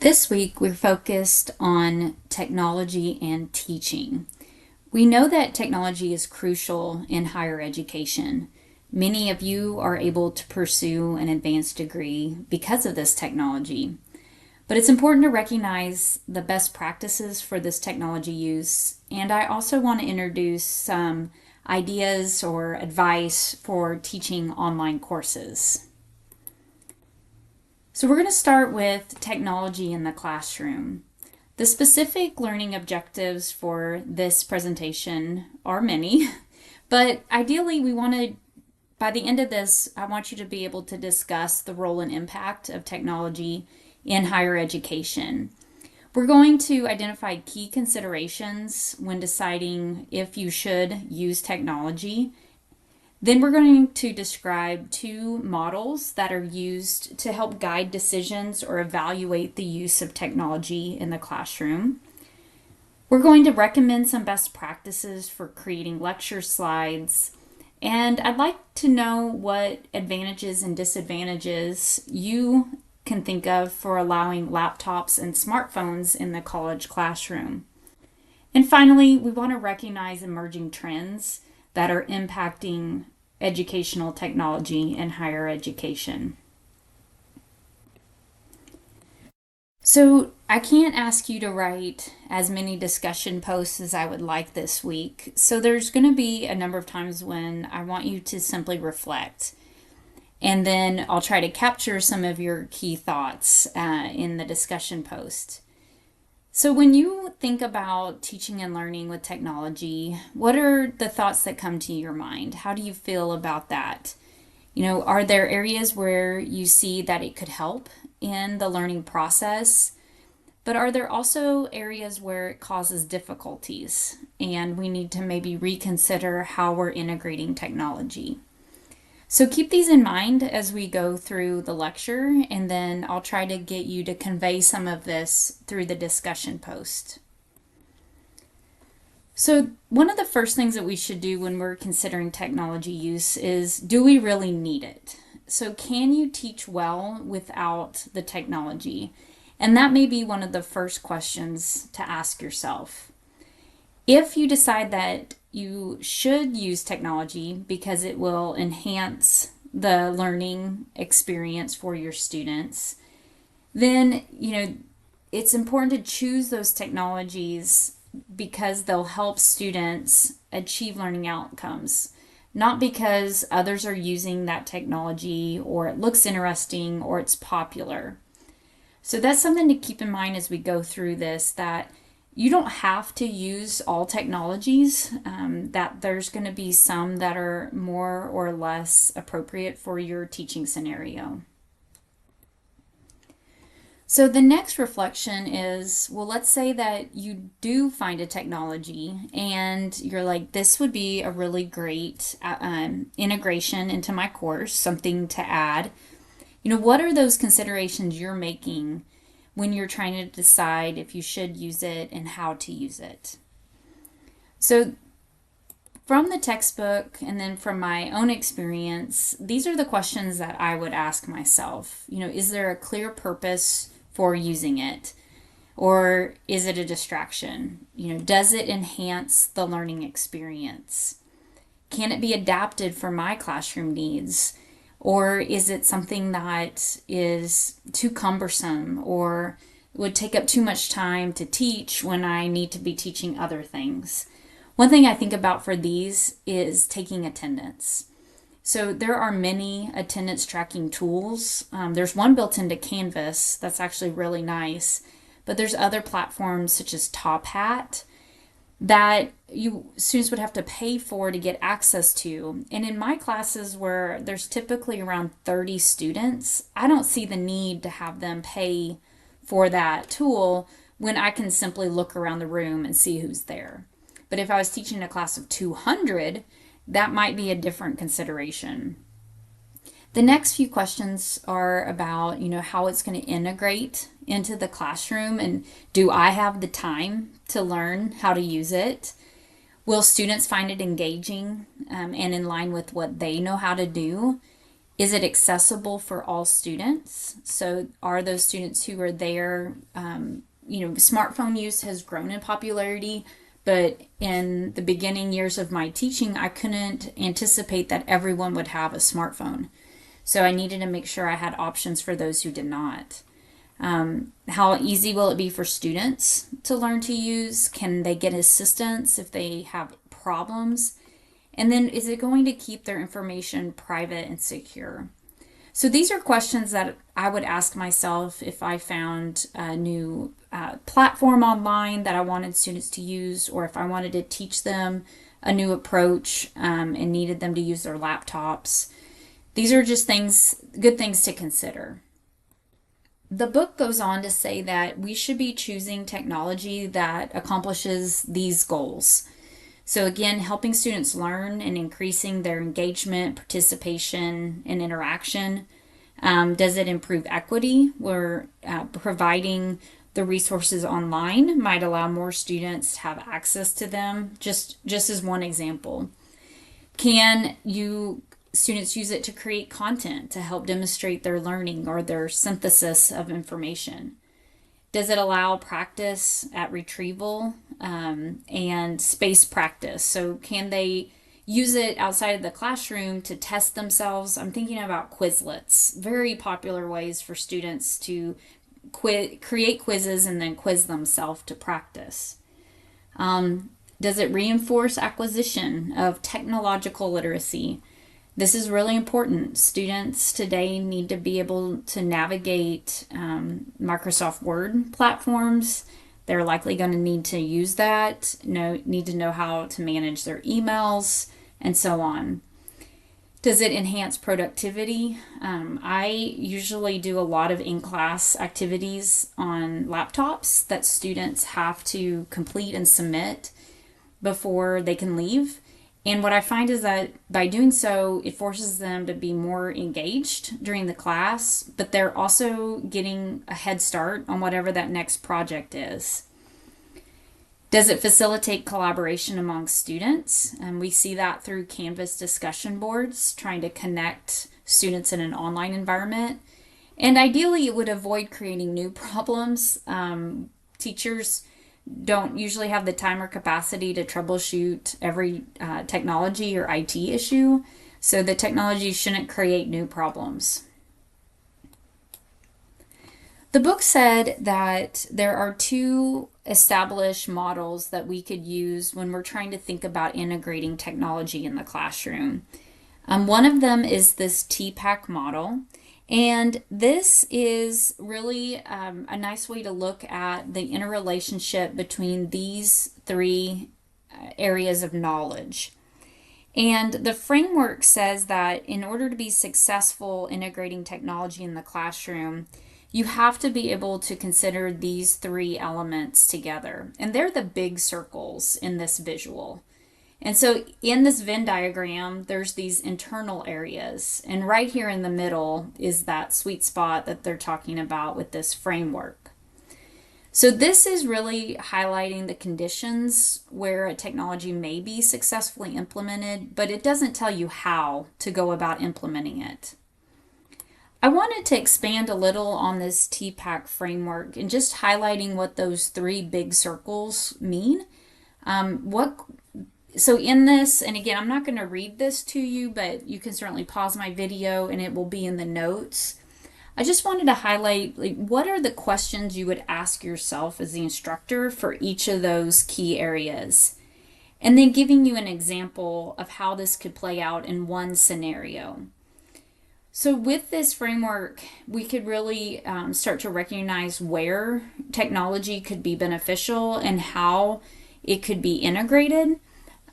This week, we're focused on technology and teaching. We know that technology is crucial in higher education. Many of you are able to pursue an advanced degree because of this technology. But it's important to recognize the best practices for this technology use, and I also want to introduce some ideas or advice for teaching online courses. So we're going to start with technology in the classroom. The specific learning objectives for this presentation are many, but ideally by the end of this, I want you to be able to discuss the role and impact of technology in higher education. We're going to identify key considerations when deciding if you should use technology. Then we're going to describe two models that are used to help guide decisions or evaluate the use of technology in the classroom. We're going to recommend some best practices for creating lecture slides, and I'd like to know what advantages and disadvantages you can think of for allowing laptops and smartphones in the college classroom. And finally, we want to recognize emerging trends that are impacting educational technology in higher education. So I can't ask you to write as many discussion posts as I would like this week. So there's going to be a number of times when I want you to simply reflect. And then I'll try to capture some of your key thoughts in the discussion post. So when you think about teaching and learning with technology, what are the thoughts that come to your mind? How do you feel about that? Are there areas where you see that it could help in the learning process? But are there also areas where it causes difficulties and we need to maybe reconsider how we're integrating technology? So keep these in mind as we go through the lecture, and then I'll try to get you to convey some of this through the discussion post. So one of the first things that we should do when we're considering technology use is, do we really need it? So can you teach well without the technology? And that may be one of the first questions to ask yourself. If you decide that you should use technology because it will enhance the learning experience for your students, then it's important to choose those technologies because they'll help students achieve learning outcomes, not because others are using that technology or it looks interesting or it's popular. So that's something to keep in mind as we go through this, that you don't have to use all technologies, that there's going to be some that are more or less appropriate for your teaching scenario. So the next reflection is, well, let's say that you do find a technology and you're like, this would be a really great integration into my course, something to add. What are those considerations you're making when you're trying to decide if you should use it and how to use it? So from the textbook and then from my own experience, these are the questions that I would ask myself. Is there a clear purpose for using it? Or is it a distraction? Does it enhance the learning experience? Can it be adapted for my classroom needs? Or is it something that is too cumbersome or would take up too much time to teach when I need to be teaching other things? One thing I think about for these is taking attendance. So there are many attendance tracking tools. There's one built into Canvas that's actually really nice, but there's other platforms such as Top Hat that students would have to pay for to get access to. And in my classes where there's typically around 30 students, I don't see the need to have them pay for that tool when I can simply look around the room and see who's there. But if I was teaching a class of 200, that might be a different consideration. The next few questions are about, how it's going to integrate into the classroom, and do I have the time to learn how to use it? Will students find it engaging and in line with what they know how to do? Is it accessible for all students? So are those students who are there, smartphone use has grown in popularity, but in the beginning years of my teaching, I couldn't anticipate that everyone would have a smartphone. So I needed to make sure I had options for those who did not. How easy will it be for students to learn to use? Can they get assistance if they have problems? And then is it going to keep their information private and secure? So these are questions that I would ask myself if I found a new platform online that I wanted students to use, or if I wanted to teach them a new approach and needed them to use their laptops. These are just good things to consider. The book goes on to say that we should be choosing technology that accomplishes these goals. So, again, helping students learn and increasing their engagement, participation, and interaction. Does it improve equity? Where providing the resources online might allow more students to have access to them, just as one example. Can you students use it to create content to help demonstrate their learning or their synthesis of information? Does it allow practice at retrieval and space practice? So, can they use it outside of the classroom to test themselves? I'm thinking about Quizlets, very popular ways for students to create quizzes and then quiz themselves to practice. Does it reinforce acquisition of technological literacy? This is really important. Students today need to be able to navigate Microsoft Word platforms. They're likely going to need to use that, need to know how to manage their emails, and so on. Does it enhance productivity? I usually do a lot of in-class activities on laptops that students have to complete and submit before they can leave. And what I find is that by doing so, it forces them to be more engaged during the class, but they're also getting a head start on whatever that next project is. Does it facilitate collaboration among students? And we see that through Canvas discussion boards, trying to connect students in an online environment. And ideally, it would avoid creating new problems. Teachers don't usually have the time or capacity to troubleshoot every technology or IT issue, so the technology shouldn't create new problems. The book said that there are two established models that we could use when we're trying to think about integrating technology in the classroom. One of them is this TPACK model. And this is really a nice way to look at the interrelationship between these three areas of knowledge. And the framework says that in order to be successful integrating technology in the classroom, you have to be able to consider these three elements together. And they're the big circles in this visual. And so in this Venn diagram, there's these internal areas. And right here in the middle is that sweet spot that they're talking about with this framework. So this is really highlighting the conditions where a technology may be successfully implemented, but it doesn't tell you how to go about implementing it. I wanted to expand a little on this TPACK framework and just highlighting what those three big circles mean. So in this, and again, I'm not going to read this to you, but you can certainly pause my video and it will be in the notes. I just wanted to highlight what are the questions you would ask yourself as the instructor for each of those key areas. And then giving you an example of how this could play out in one scenario. So with this framework, we could really start to recognize where technology could be beneficial and how it could be integrated.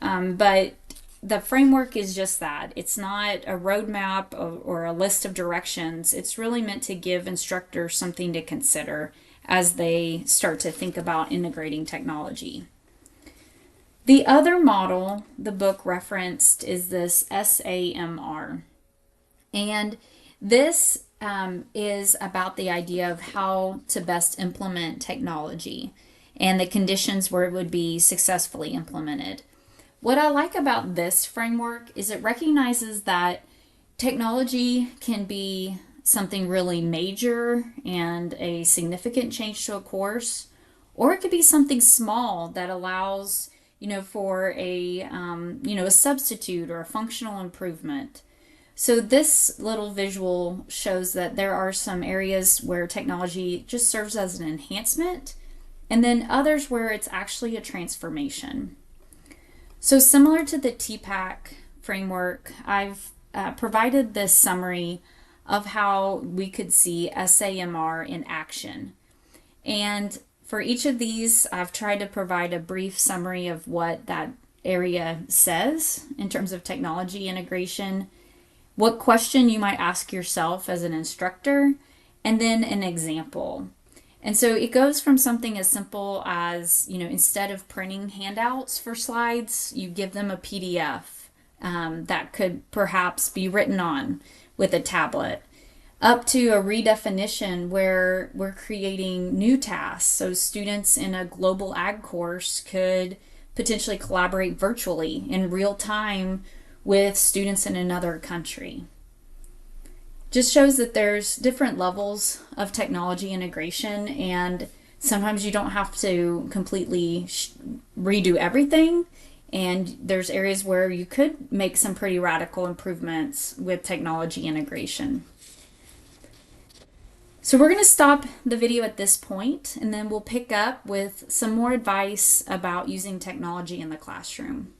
But the framework is just that. It's not a roadmap or a list of directions. It's really meant to give instructors something to consider as they start to think about integrating technology. The other model the book referenced is this SAMR. And this is about the idea of how to best implement technology and the conditions where it would be successfully implemented. What I like about this framework is it recognizes that Technology can be something really major and a significant change to a course, or it could be something small that allows, for a substitute or a functional improvement. So this little visual shows that there are some areas where technology just serves as an enhancement, and then others where it's actually a transformation. So similar to the TPACK framework, I've provided this summary of how we could see SAMR in action. And for each of these, I've tried to provide a brief summary of what that area says in terms of technology integration, what question you might ask yourself as an instructor, and then an example. And so it goes from something as simple as, instead of printing handouts for slides, you give them a PDF that could perhaps be written on with a tablet, up to a redefinition where we're creating new tasks. So students in a global ag course could potentially collaborate virtually in real time with students in another country. Just shows that there's different levels of technology integration, and sometimes you don't have to completely redo everything, and there's areas where you could make some pretty radical improvements with technology integration. So we're going to stop the video at this point, and then we'll pick up with some more advice about using technology in the classroom.